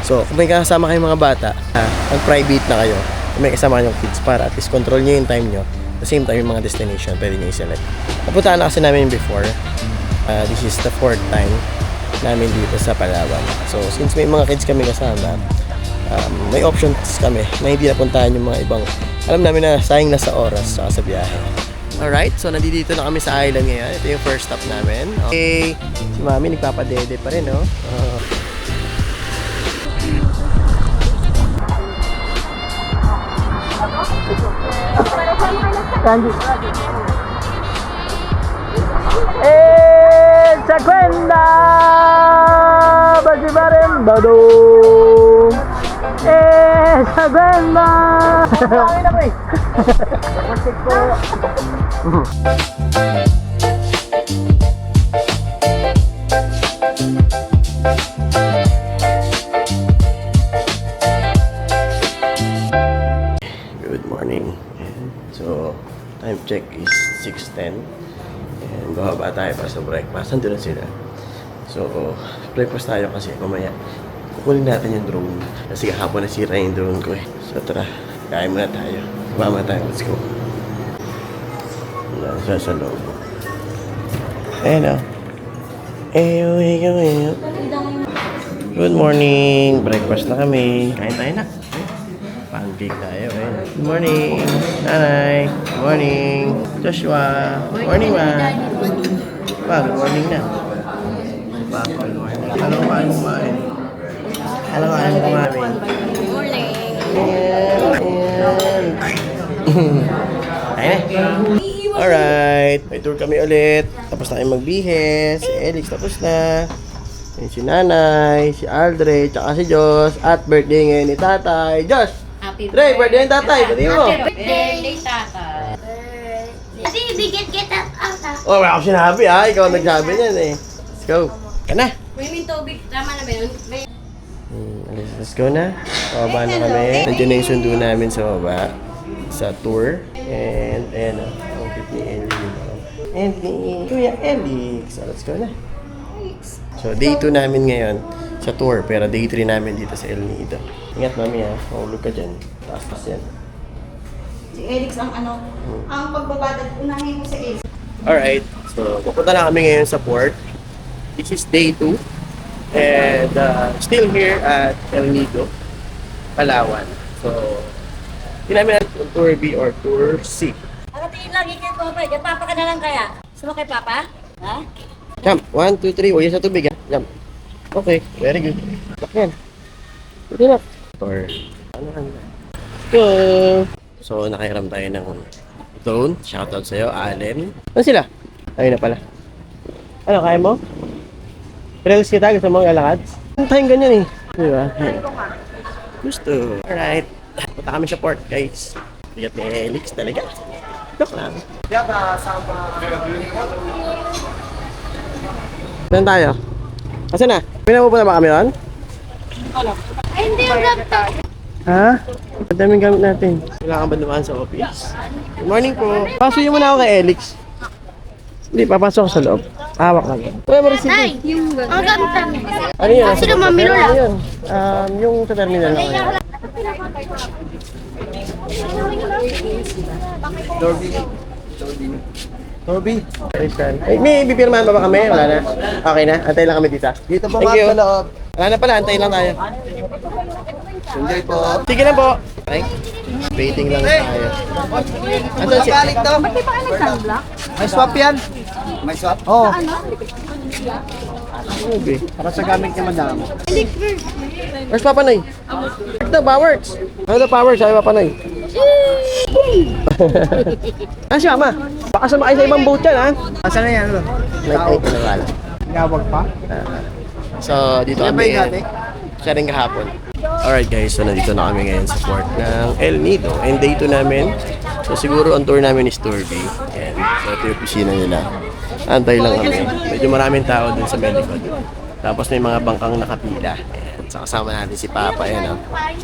So, kung may kasama kayong mga bata, ang private na kayo, kung may kasama kayong kids para at least control nyo yung time nyo, at the same time yung mga destination, pwede nyo i-select. Napuntaan na kasi namin before. This is the 4th time namin dito sa Palawan. So, since may mga kids kami kasama, may options kami na hindi napuntahan yung mga ibang, alam namin na sayang na sa oras sa biyahe. Alright, so nandito na kami sa island ngayon. Ito yung first stop namin. Okay, si Mami nagpapadede pa rin, no? Candy. Sa kwenda! Basi pa rin badong! Sa kwenda! Ay na ko eh! Masik ko! Good morning. So, time check is 6:10 and bababa tayo para sa breakfast. Nandun na sila. So, breakfast tayo kasi mamaya kukunin natin yung drone kasi kahapon nasira yung drone ko eh. So, tara, kain muna tayo. Mama tayo, let's go. Nasa sa loob. Ayan o. Good morning. Breakfast na kami. Kain tayo na. Pancake tayo eh. Good morning, Nanay. Good morning, Joshua. Good morning, Ma. Good morning na. Good morning. Anong kain kumain? Anong kain kumain? Good morning. Ayan. Alright. May tour kami ulit. Tapos na kayo magbihis. Si Elix tapos na. Ayan si Nanay, si Aldre, tsaka si Josh. At birthday ngayon ni Tatay. Josh! Happy Dre, birthday ng Tatay. Pati mo. Happy birthday, Tatay. Kasi bigyan kita ata. Oh, wala ako sinabi ha. Ikaw ang nagsabi niyan eh. Let's go. Ka na. May tubig. Tama na ba yun? Let's go na. Pababa na kami. Nandiyan na yung sundo namin sa baba. Sa tour. And, ayan o. Ang cute ni Ellie. And ni Kuya Ellie. So, let's go na. So, day 2 namin ngayon sa tour. Pero day 3 namin dito sa El Nido. Ingat, Mami ha. Mahulog ka dyan. Taas-taas yan. Si Elix ang ang pagbabadad, unahin mo si Elix. Alright. So, pupunta na kami ngayon sa port. This is day 2. And still here at El Nido, Palawan. So, hindi namin natin tour B or tour C. Nakatingin lagi kay Papa. Papa ka na lang kaya? Sama kay Papa? Ha? Jump. 1, 2, 3. O, yan sa tubig ha. Jump. Okay. Very good. Bakyan. Good enough. Tour. Ano ka na? Go! So, nakiram tayo ng drone. Shoutout sa'yo, Allen. Ano sila? Ayun na pala. Ano, kaya mo? Trails kita, gusto mong lalakad? Ang tayong ganyan eh. Di ba? Gusto. Alright. Punta kami sa port, guys. Bigat ni Elix talaga. Look lang. Saan tayo? Asan na? Pinapupunta ba kami ron? Ay, hindi yung laptop. Ha? Ang daming gamit natin. Kailangan ba dumaan sa office? Good morning po. Pasuyin mo na ako kay Elix. Hindi, papasok ako sa loob. Hawak lang. Wala mo receipt. Ay, ang gamit namin. Ano yun? Sino mamilo lang? Ano yun? Yung sa terminal lang yun. Torby. Ay, may bipirmahan pa ba kami? Wala na. Okay na? Antay lang kami dito. Dito po mga sa loob. Wala na pala, antay lang tayo. Enjoy po. Sige lang po. Okay. Waiting lang tayo. Ano si Ba't di pa kayo nag-sunblock? May swap yan. May swap? Oo. Okay. Para sa gamit ni madam. Where's Papa Noy? Ito, Powers. Ano ito, Powers? Sabi Papa Noy. Ah, si Mama. Baka sumakay sa ibang boat yan, ha? Asan na yan? Ay, kinawala. Nagawag pa? So, dito kami. Siya rin kahapon. Alright guys, so nandito na kami ngayon sa port ng El Nido. And day 2 namin. So siguro ang tour namin is tour B. Ayan. So ito yung opisina nila. Antay lang kami. Medyo maraming tao dun sa medical. Tapos may mga bangkang nakapila. Ayan. So kasama natin si Papa. Ayan o.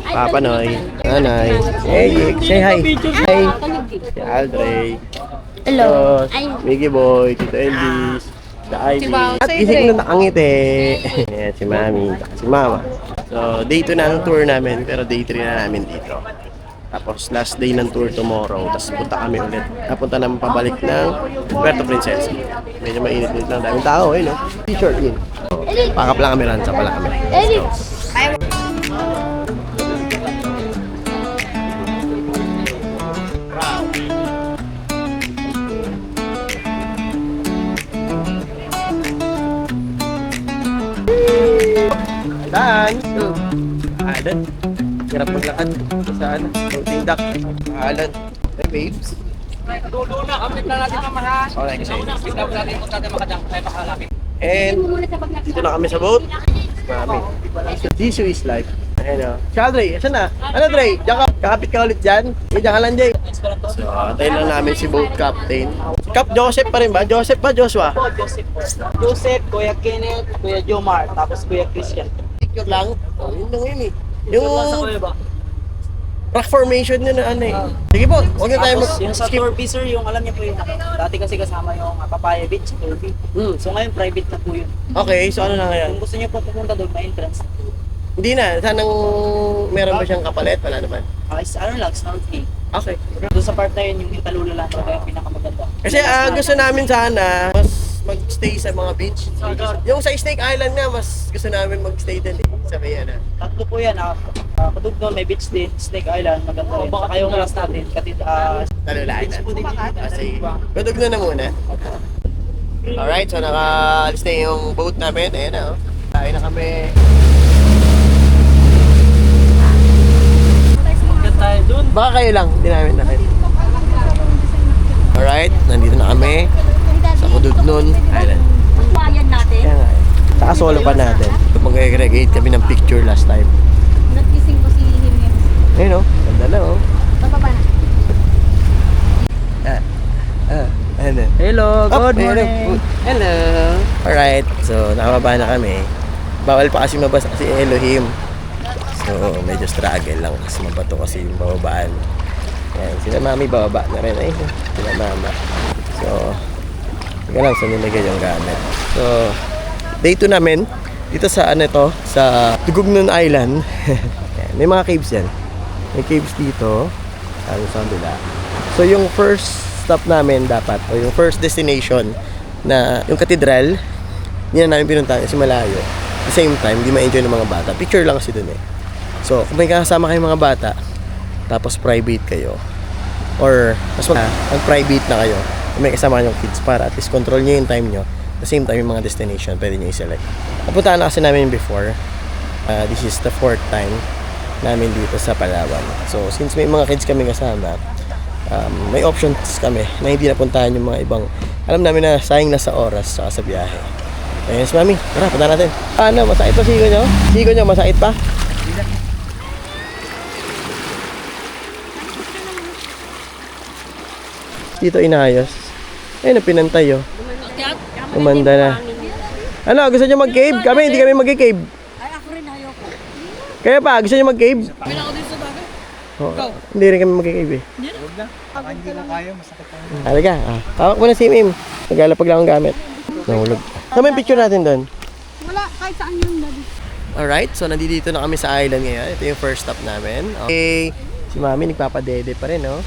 Papa Noy. Nanay. Hey, say hi. Hi. Si Aldre. Hello. Miggy Boy. Tito Elvis. Si Ivy. At isip na nakangiti. Ayan si Mami. Si Mama. So, day 2 na ng tour namin, pero day 3 na namin dito. Tapos, last day ng tour tomorrow. Tapos, punta kami ulit. Napunta naman pabalik ng Puerto Princesa. Medyo mainit-init lang. Daming tao, no? T-shirt din. Pakap lang kami, ransa pala kami. Let's go. Saan? Alan. Hirap maglakad. Saan? Floating dock. Alan. Hey, babes. Dulo na, kapit na natin mamahan. Okay, kasi. Hindi na natin kung natin makadang tayo makalapit. And, dito na kami sa boat. Mami. This is life. Ayan o. Si Aldray, asan na? Ano, Dre? Diyan ka. Kakapit ka ulit dyan. Diyan ka lang, Jay. So, tayo lang namin si boat captain. Cap Joseph pa rin ba? Joseph pa, Joshua? Joseph, Kuya Kenneth, Kuya Jomar, tapos Kuya Christian. Picture lang. Oh, yun lang yun eh. Yung Yung sa Kuya ba? rock formation yun na ano eh. Sige po, huwag na tayo Tapos yung sa mag-skip. Torby sir, yung alam niyo po yun, dati kasi kasama yung Papaya Beach sa Torby. So ngayon private na po yun. Okay, so ano na ngayon? Kung gusto niyo po pumunta doon, may entrance. Hindi na. Sanang meron ba siyang kapalit? Wala naman. Ano lang, snorkeling. Okay. Doon sa part na yun, yung Italula lang talaga yung pinakamaganda. Kasi gusto namin sana mas mag-stay sa mga beach. Yung sa Snake Island nga, mas gusto namin mag-stay din eh. Sa may ano. Tatlo po yan. Kadugtong may beach din, Snake Island, maganda rin. Saka yung last natin, Talulaan na. Kasi, gudog na muna. Alright, so naka-alis na yung boat namin. Ayan na, oh. Tayo na kami. Maganda tayo doon. Baka kayo lang, hindi namin nakit. Alright, nandito na kami sa Kududnon Island. Bayan natin. Kaya nga eh. Saka solo pa natin. Mag-aggregate kami ng picture last time. Nagising ko si Jimenez. Ayun, oh. Ganda lang, oh. Pababa na. Ano? Hello, good Up, morning. Hello. Alright, so nakababa na kami. Bawal pa kasi mabasa si Elohim. So medyo struggle lang kasi mabato kasi yung bababaan. Ayan, sila mami bababa na rin. Ay, sila mama. So, hindi lang saan nilagay yung gamit. So, day 2 namin. Dito sa ano to, sa Tugugnon Island. Ayan, may mga caves yan. May caves dito. Ano sa kabila. So, yung first stop namin dapat, o yung first destination na yung cathedral, hindi na namin pinuntahan kasi malayo. At the same time, hindi ma-enjoy ng mga bata. Picture lang kasi dun eh. So, kung may kasama kayong mga bata, tapos private kayo, or mas mag-private na kayo, kung may kasama kayong kids para at least control nyo yung time nyo. At the same time, yung mga destination, pwede nyo i-select. Napuntahan na kasi namin before. This is the 4th time namin dito sa Palawan. So, since may mga kids kami kasama, may options kami na hindi napuntahan yung mga ibang alam namin na sayang na sa oras sa biyahe. Ayun, mami, tara, punta natin. Ano, masakit pa sigo nyo? Sigo nyo, masakit pa? Dito inayos. Ayun, pinantay oh. Umanda na. Ano, gusto nyo mag-cave? Kami, hindi kami mag-cave. Ay, ako rin ayoko. Kaya pa, gusto nyo mag-cave? Oh, hindi rin kami mag-cave eh. Hindi ko kaya, masakit ang Halaga, tawag mo na si Mim. Naglalapag lang ang gamit. Nahulog. Saan yung picture natin doon? Wala, kahit saan yun, daddy. Alright, so nandito na kami sa island ngayon. Ito yung first stop namin. Okay, si Mami nagpapadede pa rin, no?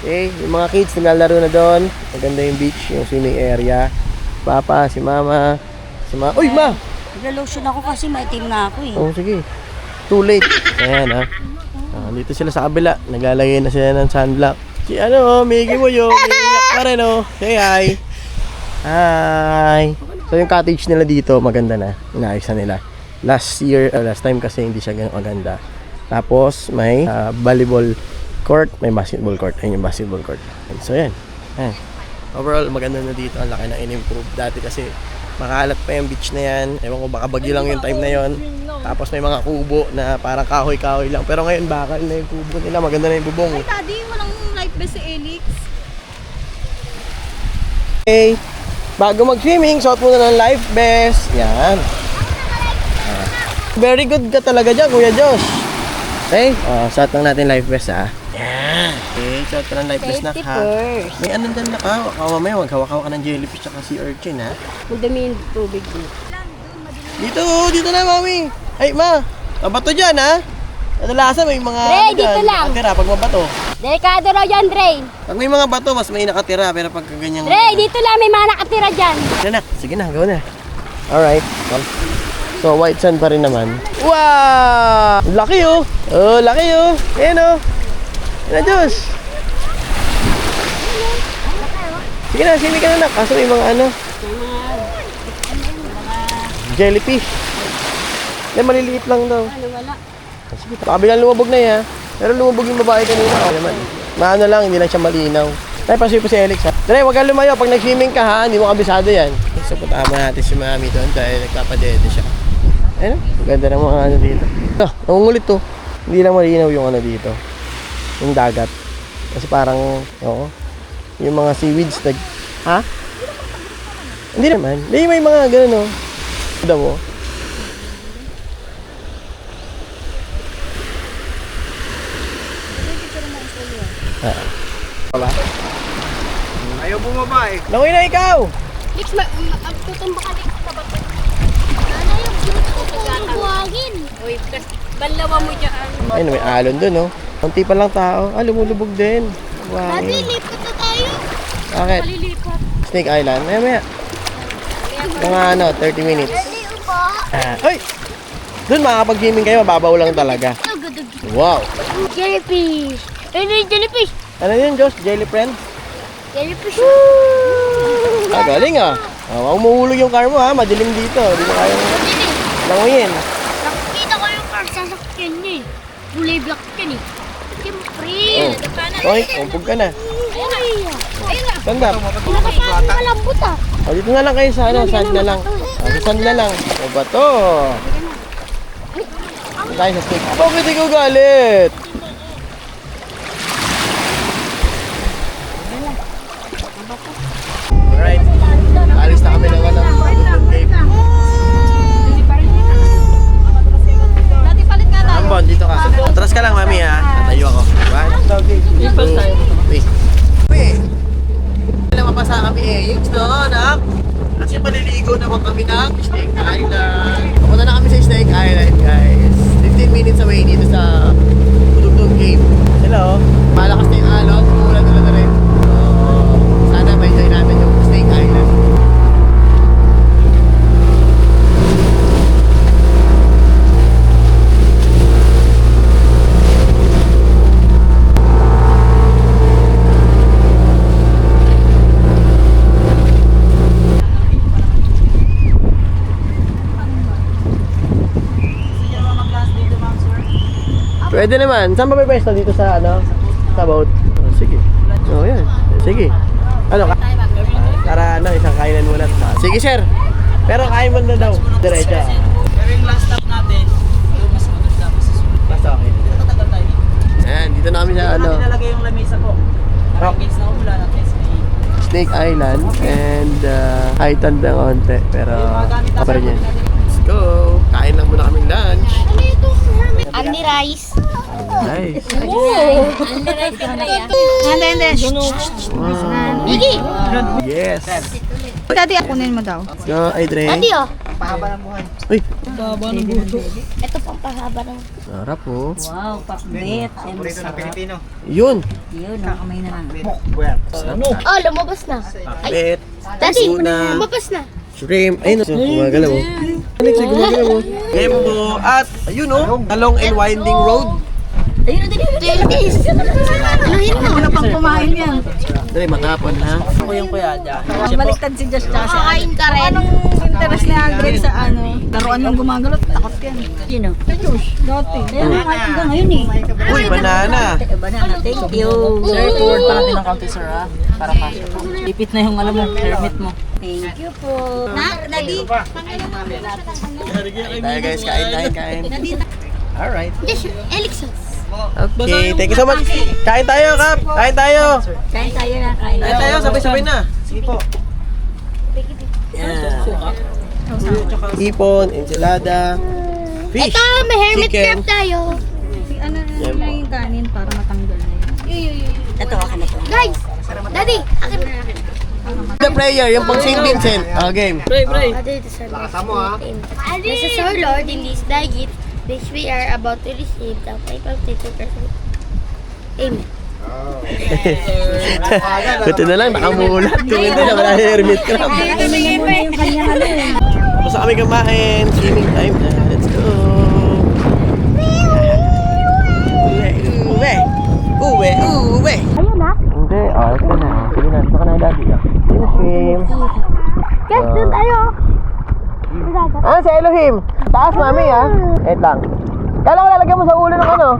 Okay, yung mga kids naglalaro na doon. Maganda yung beach, yung swimming area. Papa, si Mama, si Ma. Uy, Ma! Nagla-lotion ako kasi maitim na ako eh. Oh, sige. Too late. Ayan, ha. Dito sila sa kabila. Naglalagay na sila ng sunblock. Si ano, Miggy mo yung iiyak pa rin, oh. Say hi. Hi. So, yung cottage nila dito, maganda na. Inaayos na nila. Last time kasi hindi siya ganun maganda. Tapos, may volleyball court, may basketball court. Ayun yung basketball court. So, yan. Ayan. Overall, maganda na dito. Ang laki na in-improve. Dati kasi, makalat pa yung beach na yan. Ewan ko, baka bagyo lang yung time na yon. Tapos may mga kubo na parang kahoy-kahoy lang. Pero ngayon, bakal na yung kubo nila. Maganda na yung bubong. Ay, daddy, walang life vest si Elix. Okay. Bago mag-swimming, suot muna ng life vest. Yan. Very good ka talaga dyan, Kuya Josh. Okay, suot lang natin life vest, ha. Yan. Okay, suot ka ng life vest na, ha. May ano dyan na ka. Mamaya, maghawak-hawak ka ng jellyfish at sea urchin, ha. Madami yung tubig dito. Dito na, Mami. Ay, Ma. Mabato dyan, ha? Kadalasan may mga... Dre, dito lang. Nakatira pag mabato. Delikado raw yan, Dre. Pag may mga bato, mas may nakatira. Pero pag ganyan... Dre, dito lang may mga nakatira dyan. Sige na, go na. Alright. So, white sand pa rin naman. Wow! Laki, oh! Oh, laki, oh! Ayan, oh! Ayan na, Diyos! Sige na, sili ka na, nak. Kaso may mga ano... jellyfish. Hindi, maliliit lang daw. Wala. Sige, kabilang lumabog na yan. Pero lumabog yung babae kanina. Okay naman. Maano lang, hindi lang siya malinaw. Tayo, pasuyo po si Alex, ha? Dre, huwag kang lumayo. Pag nag-swimming ka, ha? Hindi mo kabisado yan. So, puntaan mo natin si Mami doon dahil nagpapadede siya. Ayun, ganda ng mga ano dito. Nangungulit to. Hindi lang malinaw yung ano dito. Yung dagat. Kasi parang, oo. Yung mga seaweeds, ha? Hindi naman. Hindi, may mga gano'n, oh. Ganda mo. Wala. Ayaw bumaba eh. Langoy na ikaw! Lex, magtutumba ka Lex sa bato. Sana yung buwagin. Uy, balawa mo dyan. Ayun, may alon dun, oh. Kunti pa lang tao. Lumulubog din. Wow. Daddy, lipat na tayo. Bakit? Malilipat. Snake Island. Maya. Mga ano, 30 minutes. Daddy, upo. Ay! Doon makakapag-gaming kayo, mababaw lang talaga. Wow! Jellyfish. Ayun na yung jellyfish. Ano yun, Josh? Jelly friend? Jellyfish. Galing ah. Umuhulog yung car mo ha, madilim dito. Hindi mo kayang languyin. Nakikita ko yung car sasakyan niya eh. Kulay black yan eh. Siyempre. Okay, umpog ka na. Ayun na. Tanda. Nakapasok malambot ah. Dito na lang kayo sa ano, sand na lang. Sa sand na lang. O ba to? Tayo sa stick. Bakit ikaw galit? Alright. Alis na kami ng ano, Lutong Cave. Ambon, dito ka. Atras ka lang, mami ha. Tatayo ako. Wait. Wait. Wala mapasa kami eh. Yung no, nak. Kasi maliligo naman kami ng Snake Island. Pupunta na kami sa Snake Island, guys. 15 minutes away dito sa Lutong Cave. Hello. Malakas na yung alon. Umulan na rin. So, sana ma-enjoy natin yung Snake Island. Pwede naman. Saan ba may pwesto dito sa ano? Sa boat? Oh, sige. Oh, yan. Sige. Ano ka? Para ano, isang kainan muna. Sige, sir. Pero kain mo na daw. Diretso. Pero yung last stop natin, yung mas maganda, mas susunod. Basta okay. Tatagal tayo dito. Ayan, dito na kami sa ano, Natin nalagay yung lamesa po. Nakakins na umula natin sa Snake Island and heightened ng onte. Pero pa rin yan. Let's go. Kain lang muna kaming lunch. Andy Rice. Nice. Hindi. Biggie. Yes. Daddy, akunin mo daw. Go, ay Dre. Daddy oh. pahaba ng buhay. Uy, Ito pang pahaba ng... sarap po. Wow, pakbet. Paborito ng Pilipino. Yun. Yun, kakamay na lang. Oh, lumabas na. Bet. Daddy, Tuna. lumabas na. Shrimp. Ayun, gumagalaw mo. Alex, gumagalaw mo. Lembo. At, ayun o, a long and winding road. Ayun na din. Jellyfish. Anuhin mo. Wala pang kumain yan. Dre, matapon ha. Ako yung kuya dyan. Baliktad si Josh tsaka si Kakain ka rin. Anong interest ni Aldrin sa ano? Laruan ng gumagalot. Takot yan. Sino? Dati. Ayun, hanggang ngayon eh. Uy, banana. Banana, thank you. Sir, forward pa natin ang county, sir, ha? Para kasya po. Ipit na yung alam mo, permit mo. Thank you po. Daddy. Tayo guys, kain. Alright. Elixir. Okay, thank you so much. Kain tayo, Kap. Kain tayo. Kain tayo na, kain Kain tayo, sabay-sabay na. Sige po. Ipon, enchilada, fish, Ito, may hermit chicken. crab tayo. Ano na yung kanin para matanggal na yun. Ito, akin na ito. Guys, Daddy, akin na. The prayer, yung pang St. Vincent. Game. Pray. Nasa Sir Lord in this daigit, which we are about to receive the 552%. Amen. Buti na lang, nakamulat. Kung hindi na, wala yung hermit crab. Basta kami kumain. Swimming time na. Let's go. Uwe. Ayun na. Hindi, ito na. Sige na, ito ka na, daddy. Swim. Guys, doon tayo. Ah, si Elohim. Taas, mami, ha? Wait lang. Kala ko lalagyan mo sa ulo ng ano?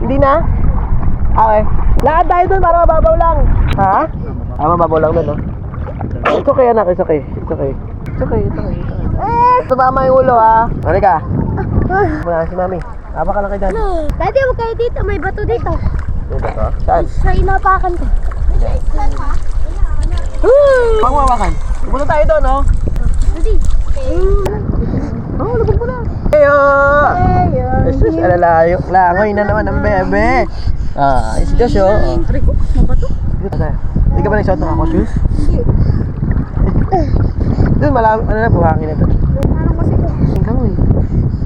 Hindi na? Okay. Lakad tayo dun para mababaw lang. Ha? Ah, mababaw lang dun, no? It's okay, anak. It's okay. Tumama yung ulo, ha? Halika. Muna si mami. Haba ka lang kay daddy. Daddy, huwag kayo dito. May bato dito. Dito ka? Saan? Sa inapakan ko. Pangwawakan. Pupunta tayo doon, no? Daddy. Oh, lubog mo na. Heyo! Jesus, alalayo. Langoy na naman ang bebe. Ah, is Josh, oh. Aray ko, mabato. Dito tayo. Hindi ka ba nagsuot ng ako shoes? Doon, malam, ano na, buhangin na to. Parang kasi ko. Langoy.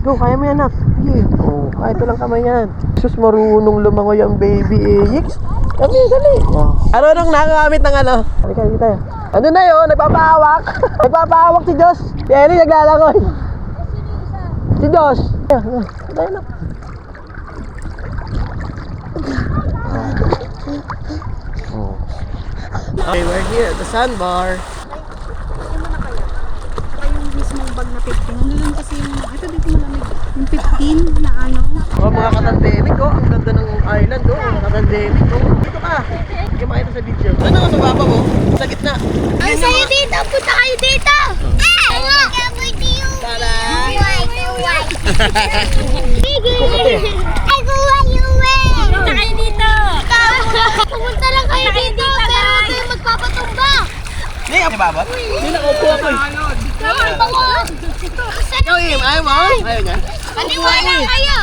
Go, kaya mo yan, anak. Sige. Oh, kaya ito lang kamay yan. Jesus, marunong lumangoy ang baby, eh. Yiks. Dali. Oh. Ano nung nakakamit ng ano? Halika, dito tayo. Ano na yun? Nagpapahawak. Nagpapahawak si Josh. Si Ellie naglalangoy. Si Josh. Tayo na. Okay, we're here at the sandbar. Yung mismong bag na 15. Nandun kasi yung, ito dito malamig. Yung 15 na ano. Oh, mga katandemic, oh. Ang ganda ng island, oh. Mga katandemic, oh. Dito ka. Hindi makita sa video. Ano sa baba mo? Sa gitna. Ay, sa'yo dito! Punta kayo dito! Tara! Punta kayo dito! Pumunta lang kayo dito, pero huwag kayo magpapatumba! Hindi, ang baba? Hindi, nakaupo ako, eh. Naman ba ko? Ikaw, Im, ayaw mo? Ayaw niya? Paniwala kayo!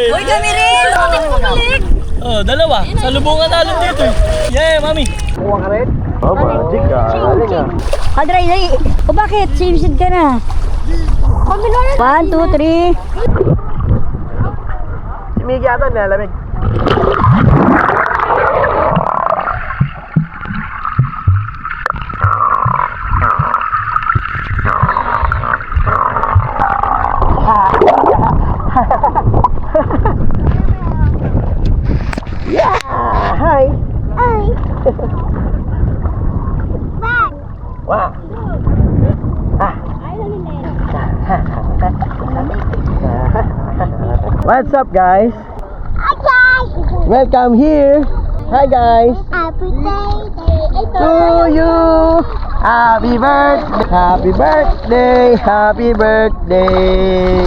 Uy, kami rin! Bakit bumalik? Oh, dalawa. Sa lubungan talon dito. Yeah, mami. Kuha ka rin? Oh, magic ah. Galing ah. Kadray, o bakit? Simsid ka na. 1, 2, 3. Si Miggy ata nilalamig. Yeah! Hi! Ay! Bag! Wow! Ah! What's up, guys? Hi guys! Welcome here! Hi, guys! Happy birthday! To you! Happy birthday! Happy birthday! Happy birthday!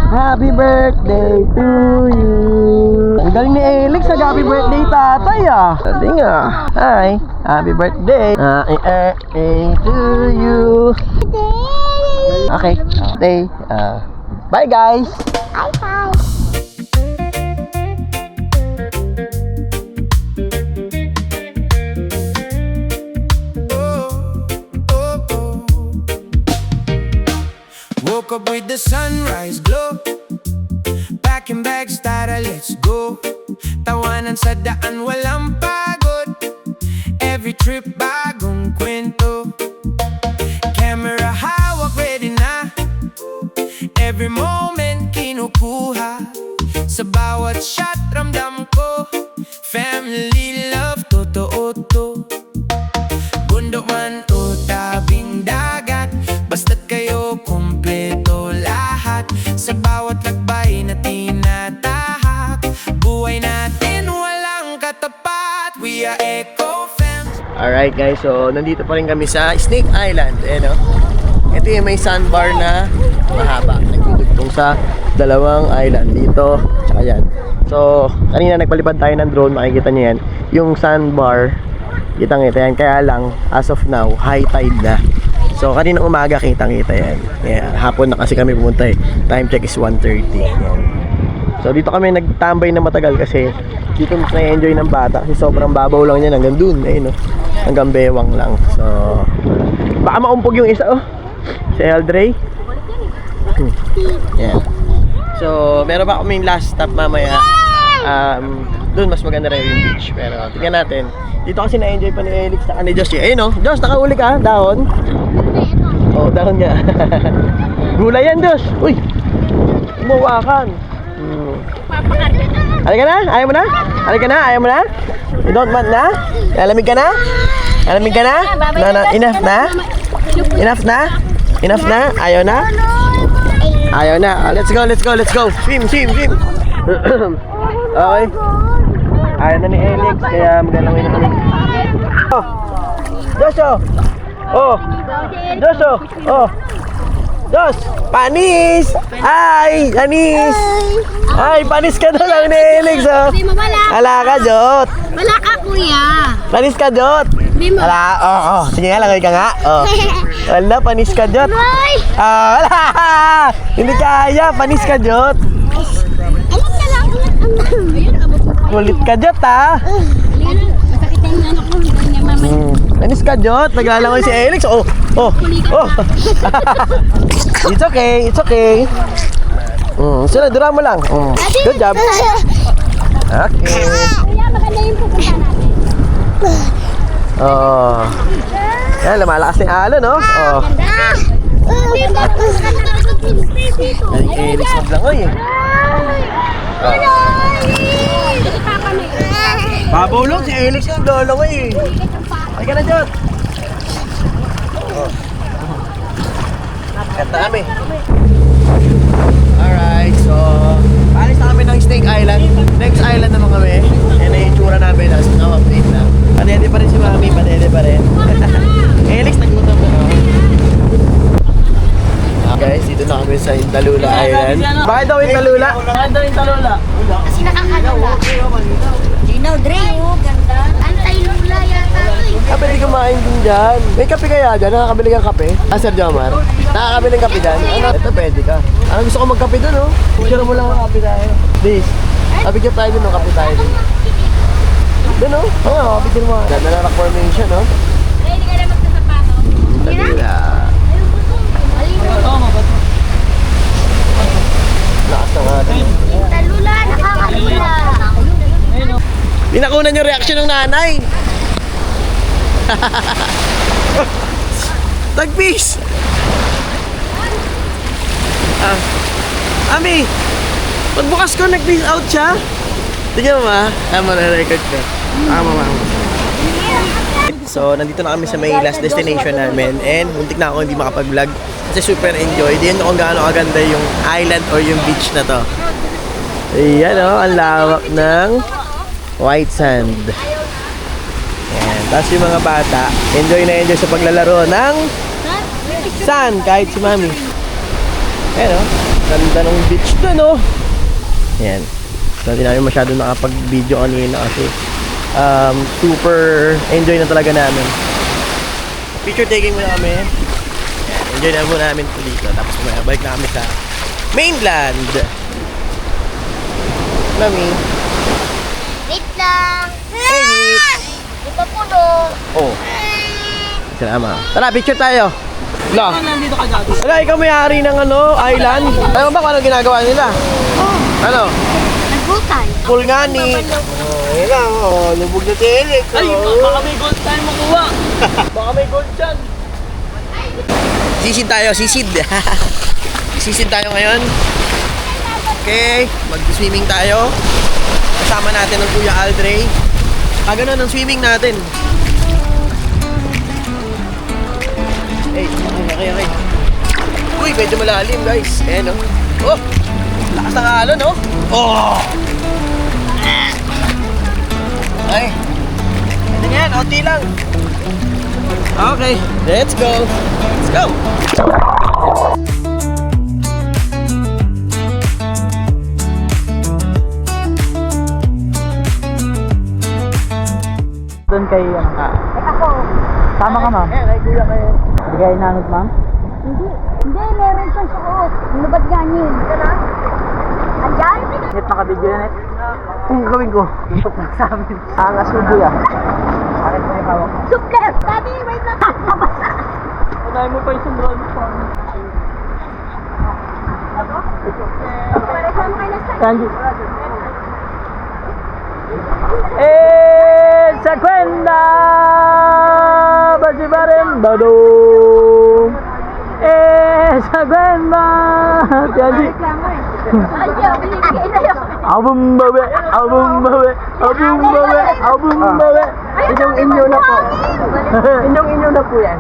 Happy birthday to you! Ang galing ni Alex, happy birthday tatay ah! Galing ah! Hi! Happy birthday! Happy birthday to you! Okay, stay. Bye guys! Bye bye! Woke up with the sunrise glow. Packing bags, tara, let's go. Tawanan sa daan, walang pagod. Every trip, bagong kwento. Camera hawak, ready na. Every moment, kinukuha. Sa bawat shot, ramdam ko. Family love, totoo to. Bundok man o tabing dagat, basta't kayo kumpleto lahat. Sa bawat lakbay na tinatahak, buhay natin walang katapat. We are Eco Fam. Alright guys, so nandito pa rin kami sa Snake Island. Ayan o. Ito yung may sandbar na mahaba. Nagtutugtong sa dalawang island. Dito, tsaka yan. So, kanina nagpalipad tayo ng drone. Makikita nyo yan. Yung sandbar, kitang-kita yan. Kaya lang, as of now, high tide na. So, kanina umaga kitang-kita yan. Yeah, hapon na kasi kami pumunta eh. Time check is 1:30. Yan. So, dito kami nagtambay na matagal kasi dito mas na-enjoy ng bata kasi sobrang babaw lang yan hanggang dun. Ayun, no? Hanggang bewang lang. So, baka maumpog yung isa, oh. Si Eldray. Yan. So, meron pa kaming last stop mamaya. Doon mas maganda rin yung beach. Pero tingnan natin. Dito kasi na-enjoy pa ni Elix na ni Josh. Ayun oh. Josh, nakahuli ka. Dahon. Oh, dahon nga. Gulay yan, Josh. Uy. Umawakan. Halika na? Ayaw mo na? Halika na? Ayaw mo na? You don't want na? Lalamig ka na? Lalamig ka na? No, enough na? Enough na? Enough na? Ayaw na? Ayaw na. Let's go, let's go, let's go. Swim, swim, swim. Okay. Ayaw na ni Elix, kaya magalawin na kami. Oh! Josh, oh! Oh! Josh, oh! Oh! Josh! Panis! Ay! Panis! Ay, panis ka na lang ni Elix, oh! Di mo wala. Ala ka, Jot! Wala ka, kuya. Panis ka, Jot! Di mo. Ala, oh. Sige nga, langay ka nga. Oh. Wala, panis ka, Jot! Ay! Wala! Hindi kaya, panis ka, Jot! Alam ka lang. Kulit ka, Jot, ha? Masakit na yung anak ko. Ganyan, mama. Panis ka, Jot! Naglalangoy si Elix. Oh! Oh! Oh! It's okay, it's okay. Sila, dura mo lang. Good job. Okay. Kuya, maganda yung pupunta natin. Oh. Yan, lumalakas na yung alon, no? Oh. Ay, Elix maglangoy, eh. Babulong si Elix yung dolangoy, eh. Ay ka na, Jot. Kanta kami. Alright, so paalis na kami ng Snake Island. Next island naman kami. Yan na yung tsura namin. Tapos update na. Padede pa rin si Mami. Padede pa rin. Elix, nagutom na no? Guys, dito na kami sa Intalula Island. Bakit daw Intalula? Bakit daw Intalula? Kasi nakakalula. Ginaw, Dre. Ganda. Antay-lula yata. Pwede kumain din dyan. May kape kaya dyan? Nakakabili kang kape? Sir Jomar? Nakakabili ng kape dyan? Ano? Ito pwede ka. Gusto ko magkape dun, oh. Picture mo lang ang kape tayo. This. Picture tayo dun, oh. Kape tayo dun. Dun, oh. Oo, picture mo. Ganda na rock formation, oh. Hindi ka na magsasapato. Talula. Lakas na nga. Talula, nakakalula. Pinakunan yung reaction ng nanay. Tagpis! Ami! Pagbukas ko, nag-peace out siya. Tingnan mo ha. Record ko. Mama. So, nandito na kami sa may last destination namin. And, muntik na ako hindi makapag-vlog. Kasi super enjoy. Di yun kung gaano kaganda yung island or yung beach na to. Ayan o, ang lawak ng white sand. Ayan. Tapos yung mga bata, enjoy na enjoy sa paglalaro ng sand, kahit si Mami. Ayan o, ganda ng beach dun o. Ayan. So, hindi namin masyado nakapag-video kanina kasi super enjoy na talaga namin. Picture taking muna kami. Ayan. Enjoy na muna namin ito dito. Tapos balik na kami sa mainland. Mami. Wait lang. Hey! Ito puno. Oh. Salamat. Tara, picture tayo. Wala. Nandito ka dati. Wala, ikaw may-ari ng island. Alam mo ba kung ano ginagawa nila? Ano? Nagbutay. Pulngani. Oh, yun lang. Oh, lubog na tilik. Ay, baka may gold tayo makuha. Baka may gold dyan. Sisid tayo, sisid. Sisid tayo ngayon. Okay, mag-swimming tayo. Kasama natin ang Kuya Aldre. Ganun ang swimming natin. Okay. Uy, medyo malalim guys. Ayan o. Oh, lakas ng alon o. Oh! Ay. Ito yan, onti lang. Okay, let's go. Let's go. Doon kay Ako. Tama ka, ma'am. Ayan, ay kuya kayo. Hindi kayo inanod, ma'am? Hindi, meron siyang suot. Ano ba't ganyan? Andiyan? Net, nakabidyo na net. Ang gawin ko? Tutok na sa amin. Ang asubo yan. Bakit mo yung hawak? Suklet! Sabi, wait lang. Unahin mo pa yung sunod. Sa kwenda basibarin dado. Sa kwenda Tianji. Album babe. Inyong-inyo na po. Inyong-inyo na po yan.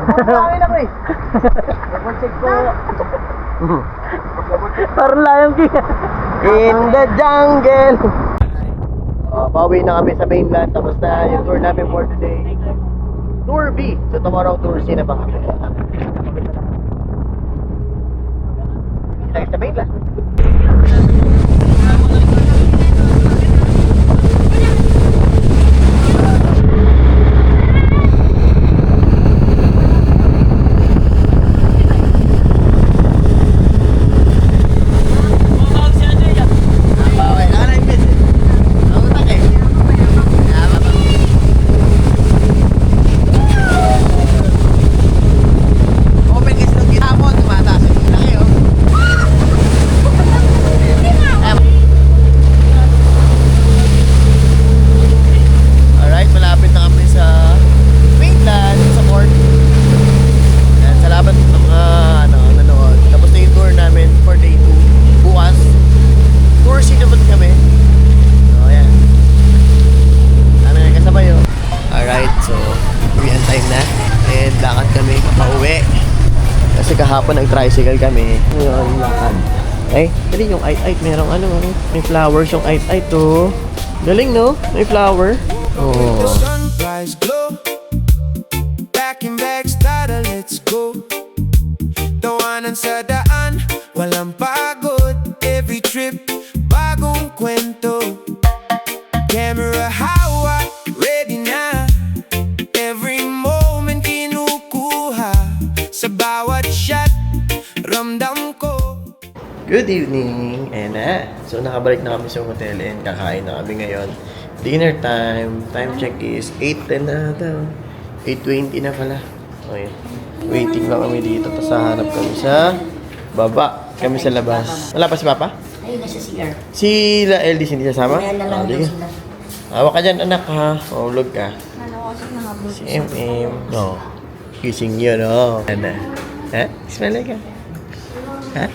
Parang layang kaya. In the jungle. Pauwi na kami sa mainland. Tapos na yung tour namin for today. Tour B. So tomorrow tour C na ba kami? Kita sa mainland. Alright, malapit na kami sa mainland, sa port. Yan, salamat sa mga nanonood. Tapos na yung tour namin for day 2. Bukas, tour C naman kami. So, ayan. Sana nga kasabay yun. Alright, so, uwian time na. And lakad kami pauwi. Kasi kahapon nag-tricycle kami. Ngayon, lakad. Ay, galing yung ait-ait. Merong may flowers yung ait-ait to. Galing, no? May flower. Oh. Sunrise glow. Back in Backstada, let's go. Tawanan sa daan, walang pagod. Every trip, bagong kwento. Camera hawak, ready na. Every moment kinukuha. Sa bawat shot, ramdam ko. Good evening! And so nakabalik na kami sa hotel and kakain na kami ngayon. Dinner time. Time check is 8:10 na ata. 8:20 na pala. Okay. Waiting lang kami dito. Tapos hahanap kami sa baba. Kami sa labas. Wala pa si Papa? Ayun, nasa CR. Si La Eldis hindi kasama? Kaya na lang daw Sige. sila. Hawak ka dyan anak ha. Mahulog ka. Si MM. No. Gising yun oh. Ano? Ha? Ismala ka? Ha?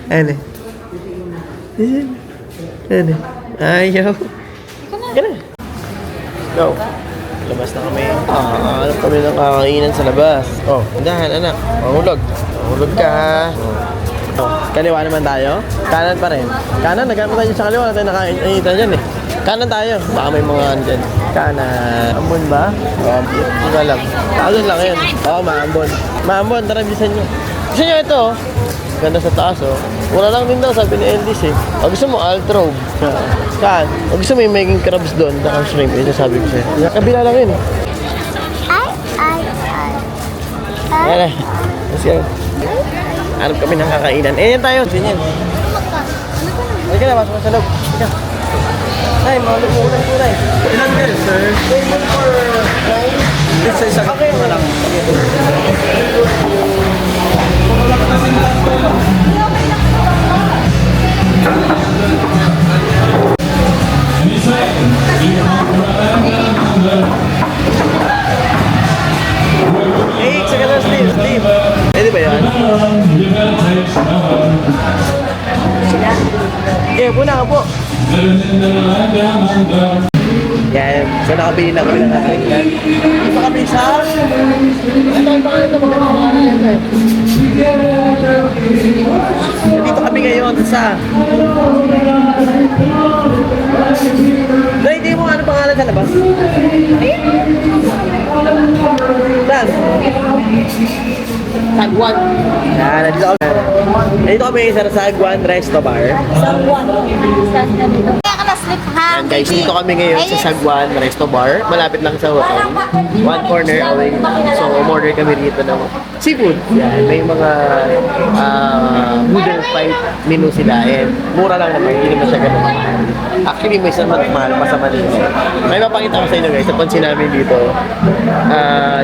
Ano? Ano? Ayaw. Ka na. Go. Labas na kami. Hanap kami ng kakainan sa labas. Oh, dahan anak. Mahulog. Mahulog ka ha. Oh, kaliwa naman tayo. Kanan pa rin. Kanan, nagkamit tayo sa kaliwa. Tayo nakainitan dyan eh. Kanan tayo. Baka may mga ano dyan. Kanan. Ambon ba? Ambon. Hindi ko alam. Doon lang yun. Oo, maambon. Maambon, tara bisan nyo. Gusto nyo ito oh. Ganda sa taas oh. Wala lang din daw sabi ni Eldis eh. O gusto mo altrobe. Saan? O gusto mo yung making crabs doon. Saka shrimp. Ito sabi ko sa'yo. Kabila lang yun eh. Ayan na. Let's go. Hanap kami ng kakainan. Eh, yan tayo. Ganyan. Halika na, masok sa loob. Halika. Ay, mahulog mo ulan kulay. Ilan ka, sir? Table for 9. Sa isang Okay, lang. Eh, sige lang, Steve. Pwede ba yan? Okay, puna ka po. Yan. So, nakabili na kami ng kakainan. Dito kami sa... Ano ang pangalan ito? Dito kami ngayon sa... Dahil hindi mo ano pangalan sa labas? Saan? Sagwan. Yan, nandito kami. Nandito kami sa Sagwan Resto Bar. Sagwan. Start na dito. Kaya ka na sleep ha. Yan guys, dito kami ngayon sa Sagwan Resto Bar. Malapit lang sa hotel. One corner away lang. So, umorder kami rito ng seafood. Yan, may mga noodle fight menu sila. And mura lang naman, hindi naman siya ganun mahal. Actually, may isang mahal pa sa Manila. May mapakita ko sa inyo guys, napansin namin dito.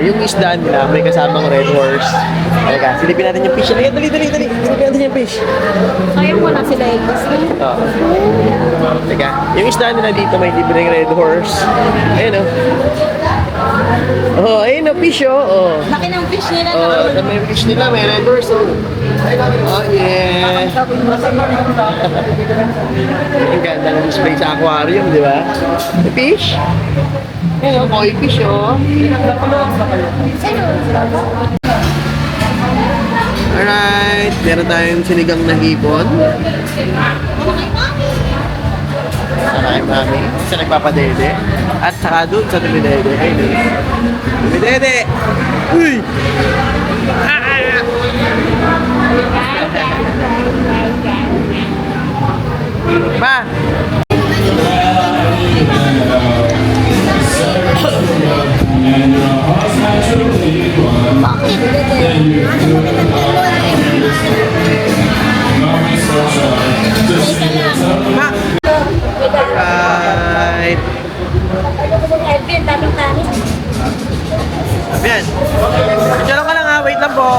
Yung isda nila, may kasamang red horse. Halika, silipin natin yung fish. Halika, dali. Silipin natin yung fish. Kaya mo na sila Elvis. Oo. Teka, yung isda nila dito may libreng red horse. Ayun o. Oh, ayun o, fish o. Oh. Laki ng fish nila. Oh, may fish nila, may red horse o. Oh, yeah. Ang ganda ng display sa aquarium, di ba? May fish. Ayun o, koi fish o. Alright, meron tayong sinigang na hipon. Saka kay mami, sa nagpapadede. At saka doon sa tumidede. Ayun doon. Tumidede! Uy! Ma! Alright. Edwin, daming kanin. Ayan. Diyan ka lang ha. Wait lang po.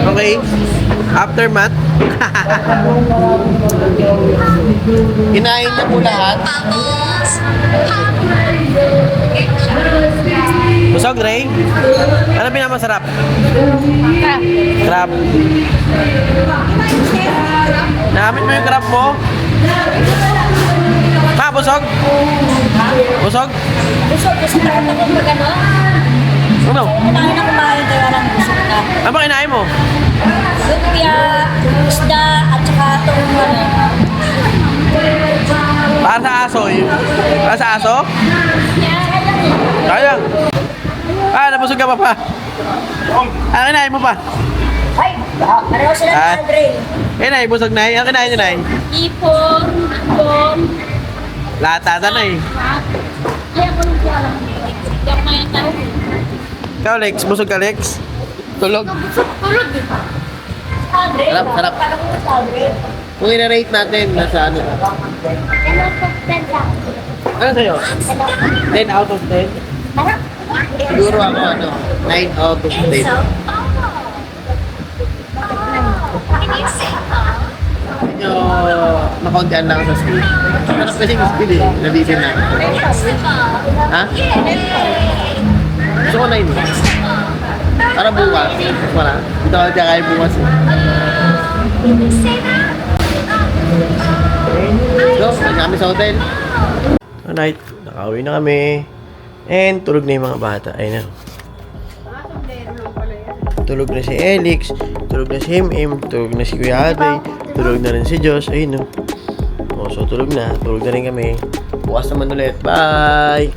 Okay. Aftermath. Kinain na po lahat. Busog, Ray? Ano pinamasarap? Crab. Nakamit mo yung crab mo? Ma, busog? Busog? Gusto na ako mag-ano? Ano? Kumain na kumain kaya walang busog na. Ano ba kinain mo? Lumpia, isda, at saka itong Para sa aso eh. Para sa aso? Sayang. Nabusog ka pa. Kinain mo pa. Ay! Pareho sila Ah. ng Andre. Nay, busog na eh. Kinain nyo na eh. Ipon, ipon. Lahat ata na eh. Kaya ko lang siya lang. Yung mga tao. Ikaw, Lex. Busog ka, Lex? Tulog. Tulog eh. Andre? Sarap. Parang ko sa Andre. Kung ina-rate natin, nasa ano? Ano po, tenda. Ano sa'yo? 10 out of 10? Siguro ako 9 out of 10. Medyo makauntian lang sa speed. Sarap kasi yung speed eh. Nabitin na. Ha? Gusto ko 9 eh. Para bukas. Wala. Dito ako kaya bukas eh. So, balik kami sa hotel. Alright, nakauwi na kami. And tulog na yung mga bata. Ayun na. Tulog na si Elix, tulog na si Him, tulog na si Kuya Aday, tulog na rin si Josh. Ayun no. So tulog na rin kami. Bukas naman ulit. Bye!